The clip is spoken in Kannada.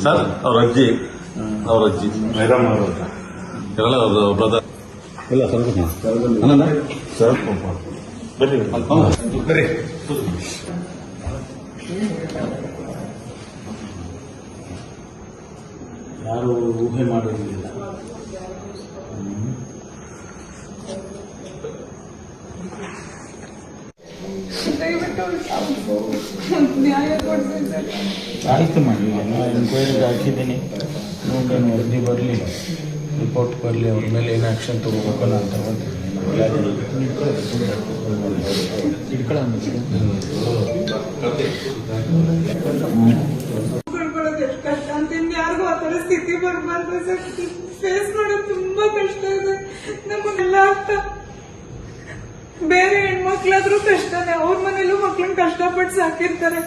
ಸರ್ ಅವ್ರ ಅಜ್ಜಿ ಮೈರಾಮ್ ಅವರ ಎಲ್ಲ ಅವ್ರ ಬ್ರದರ್ ಇಲ್ಲ ಸರ್ ಬರ್ರಿ ಬರ್ರಿ. ಯಾರು ಊಹೆ ಮಾಡಿರಲಿಲ್ಲ. ಆಯ್ತು ಮಾಡಿ, ನಾನು ಎಂಕ್ವೈರಿಗೆ ಹಾಕಿದ್ದೀನಿ. ನೋಡೋಣ, ವರದಿ ಬರಲಿ, ರಿಪೋರ್ಟ್ ಬರಲಿ, ಅವ್ರ ಮೇಲೆ ಏನು ಆ್ಯಕ್ಷನ್ ತಗೋಬೇಕು ನಾನು ತಗೊಂತೀನಿ. ಕಷ್ಟ ಅಂತ ಯಾರಿಗೂ ಆ ಥರ ಸ್ಥಿತಿ ಬರಬಾರ್ದು ಸರ್. ಫೇಸ್ ಮಾಡೋದು ತುಂಬಾ ಕಷ್ಟ ಇದೆ ನಮಗೆಲ್ಲ. ಅಂತ ಬೇರೆ ಹೆಣ್ಮಕ್ಳಾದ್ರೂ ಕಷ್ಟನೇ, ಅವ್ರ ಮನೇಲೂ ಮಕ್ಳನ್ನ ಕಷ್ಟಪಟ್ಟು ಸಾಕಿರ್ತಾರೆ.